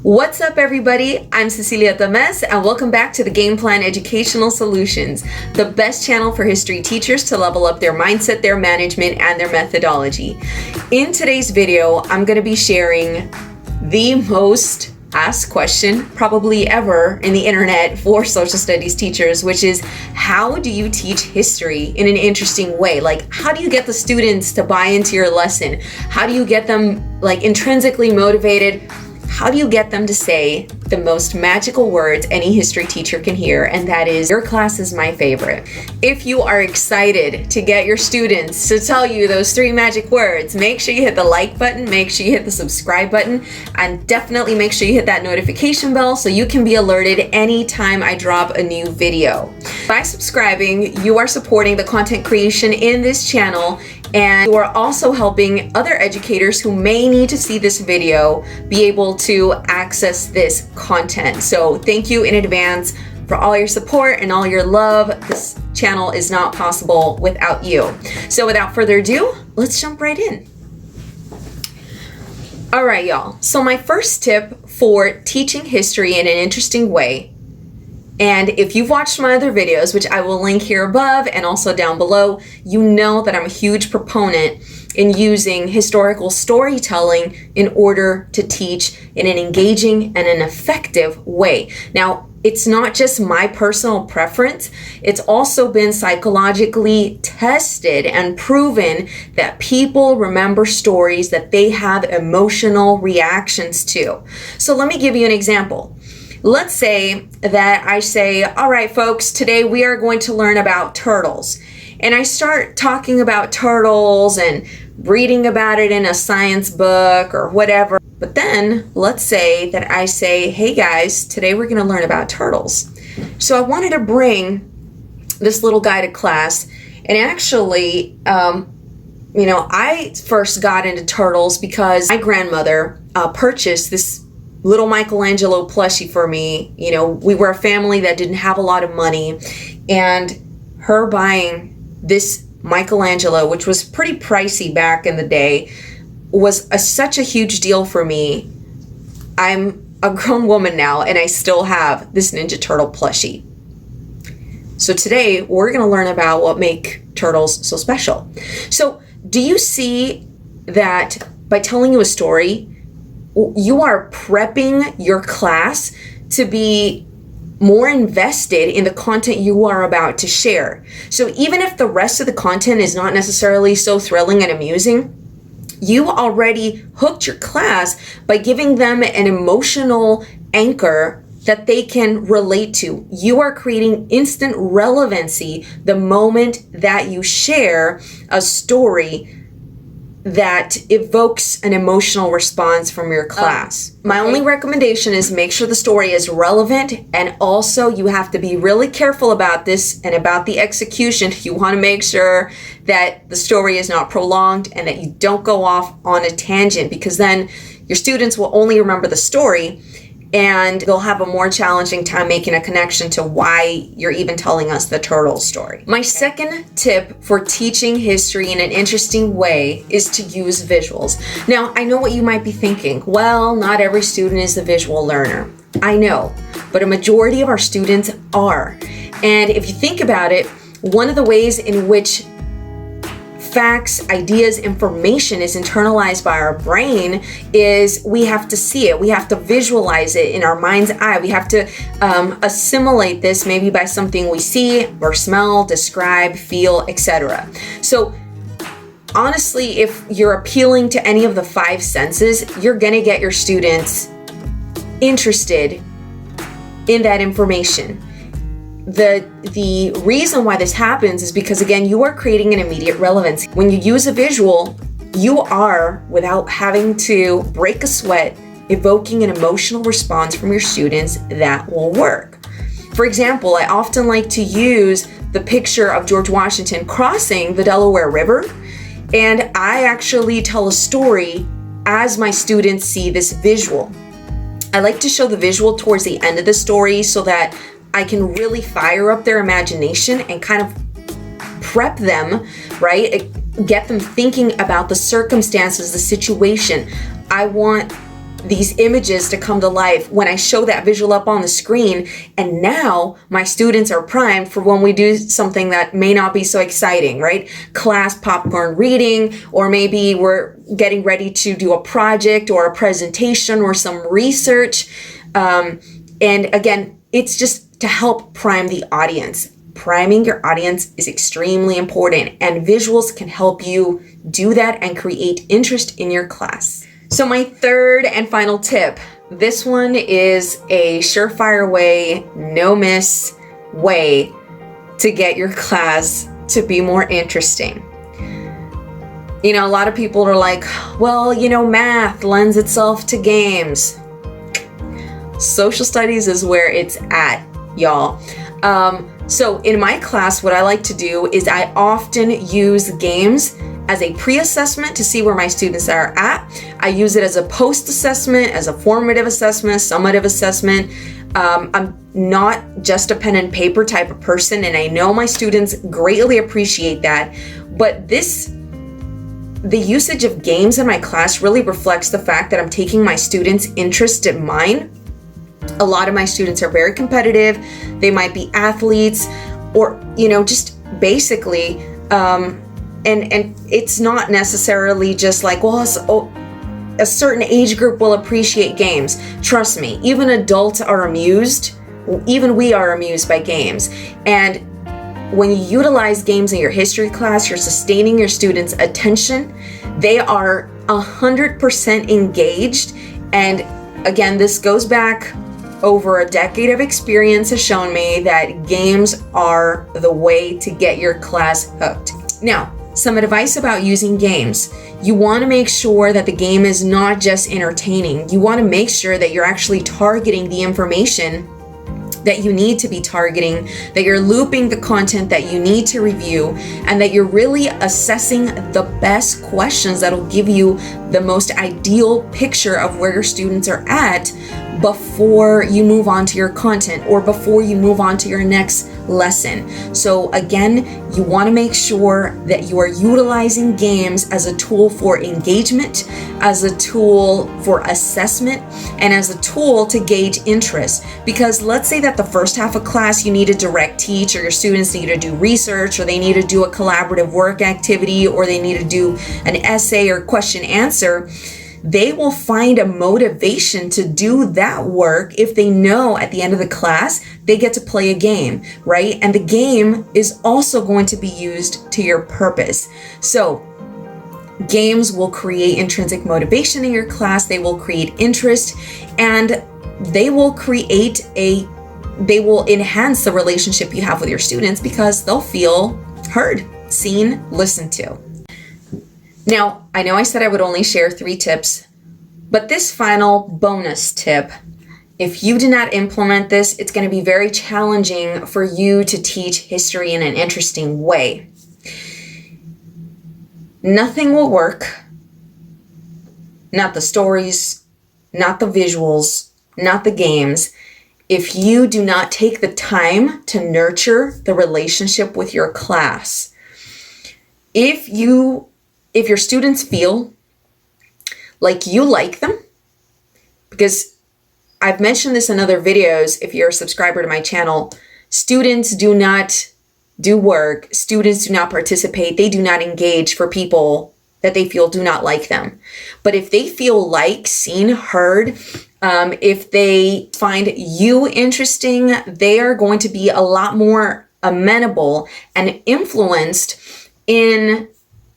What's up, everybody? I'm Cecilia Tamez, and welcome back to the Game Plan Educational Solutions, the best channel for history teachers to level up their mindset, their management, and their methodology. In today's video, I'm going to be sharing the most asked question probably ever in the internet for social studies teachers, which is, how do you teach history in an interesting way? Like, how do you get the students to buy into your lesson? How do you get them intrinsically motivated? How do you get them to say the most magical words any history teacher can hear, and that is, your class is my favorite. If you are excited to get your students to tell you those 3 magic words, make sure you hit the like button, make sure you hit the subscribe button, and definitely make sure you hit that notification bell so you can be alerted anytime I drop a new video. By subscribing, you are supporting the content creation in this channel, and you are also helping other educators who may need to see this video be able to access this content. So thank you in advance for all your support and all your love. This channel is not possible without you. So without further ado, let's jump right in. All right, y'all. So my first tip for teaching history in an interesting way, and if you've watched my other videos, which I will link here above and also down below, you know that I'm a huge proponent in using historical storytelling in order to teach in an engaging and an effective way. Now, it's not just my personal preference, it's also been psychologically tested and proven that people remember stories that they have emotional reactions to. So let me give you an example. Let's say that I say, all right, folks, today we are going to learn about turtles. And I start talking about turtles and reading about it in a science book or whatever. But then let's say that I say, hey guys, today we're going to learn about turtles. So I wanted to bring this little guy to class. And actually, I first got into turtles because my grandmother purchased this little Michelangelo plushie for me. You know, we were a family that didn't have a lot of money, and her buying this Michelangelo, which was pretty pricey back in the day, was such a huge deal for me. I'm a grown woman now, and I still have this Ninja Turtle plushie. So today we're going to learn about what make turtles so special. So do you see that by telling you a story, you are prepping your class to be more invested in the content you are about to share? So even if the rest of the content is not necessarily so thrilling and amusing, you already hooked your class by giving them an emotional anchor that they can relate to. You are creating instant relevancy the moment that you share a story that evokes an emotional response from your class. My only recommendation is make sure the story is relevant, and also you have to be really careful about this and about the execution. You want to make sure that the story is not prolonged and that you don't go off on a tangent, because then your students will only remember the story and they'll have a more challenging time making a connection to why you're even telling us the turtle story. My second tip for teaching history in an interesting way is to use visuals. Now, I know what you might be thinking. Well, not every student is a visual learner. I know, but a majority of our students are. And if you think about it, one of the ways in which facts, ideas, information is internalized by our brain is we have to see it. We have to visualize it in our mind's eye. We have to assimilate this maybe by something we see or smell, describe, feel, etc. So honestly, if you're appealing to any of the 5 senses, you're going to get your students interested in that information. The reason why this happens is because, again, you are creating an immediate relevance. When you use a visual, you are, without having to break a sweat, evoking an emotional response from your students that will work. For example, I often like to use the picture of George Washington crossing the Delaware River, and I actually tell a story as my students see this visual. I like to show the visual towards the end of the story so that I can really fire up their imagination and kind of prep them, right? Get them thinking about the circumstances, the situation. I want these images to come to life when I show that visual up on the screen. And now my students are primed for when we do something that may not be so exciting, right? Class popcorn reading, or maybe we're getting ready to do a project or a presentation or some research. And again, it's just to help prime the audience. Priming your audience is extremely important, and visuals can help you do that and create interest in your class. So my third and final tip, this one is a surefire way, no miss way to get your class to be more interesting. You know, a lot of people are like, well, you know, math lends itself to games. Social studies is where it's at, y'all. So in my class, what I like to do is I often use games as a pre-assessment to see where my students are at. I use it as a post-assessment, as a formative assessment, summative assessment. I'm not just a pen and paper type of person, and I know my students greatly appreciate that. But the usage of games in my class really reflects the fact that I'm taking my students' interest in mind. A lot of my students are very competitive. They might be athletes, or, you know, just basically, and it's not necessarily just like, well, a certain age group will appreciate games. Trust me, even adults are amused. Even we are amused by games. And when you utilize games in your history class, you're sustaining your students' attention. They are 100% engaged. And again, this goes back over a decade of experience has shown me that games are the way to get your class hooked. Now, some advice about using games. You want to make sure that the game is not just entertaining. You want to make sure that you're actually targeting the information that you need to be targeting, that you're looping the content that you need to review, and that you're really assessing the best questions that'll give you the most ideal picture of where your students are at before you move on to your content or before you move on to your next lesson. So again, you want to make sure that you are utilizing games as a tool for engagement, as a tool for assessment, and as a tool to gauge interest. Because let's say that the first half of class you need to direct teach, or your students need to do research, or they need to do a collaborative work activity, or they need to do an essay or question answer. They will find a motivation to do that work if they know at the end of the class they get to play a game, right? And the game is also going to be used to your purpose. So games will create intrinsic motivation in your class, they will create interest, and they will enhance the relationship you have with your students because they'll feel heard, seen, listened to. Now, I know I said I would only share 3 tips, but this final bonus tip, if you do not implement this, it's going to be very challenging for you to teach history in an interesting way. Nothing will work, not the stories, not the visuals, not the games, if you do not take the time to nurture the relationship with your class. If your students feel like you like them, because I've mentioned this in other videos, if you're a subscriber to my channel, students do not do work, students do not participate, they do not engage for people that they feel do not like them. But if they feel like, seen, heard, if they find you interesting, they are going to be a lot more amenable and influenced in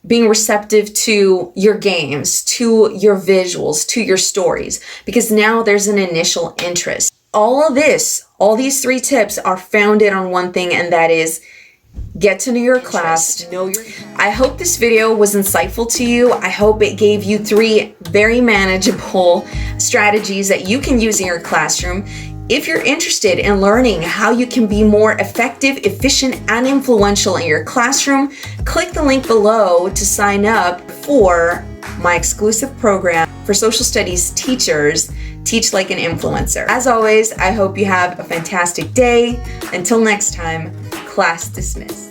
being receptive to your games, to your visuals, to your stories, because now there's an initial interest. All these 3 tips are founded on one thing, and that is get to know your class. I hope this video was insightful to you. I hope it gave you 3 very manageable strategies that you can use in your classroom. If you're interested in learning how you can be more effective, efficient, and influential in your classroom, click the link below to sign up for my exclusive program for social studies teachers, Teach Like an Influencer. As always, I hope you have a fantastic day. Until next time, class dismissed.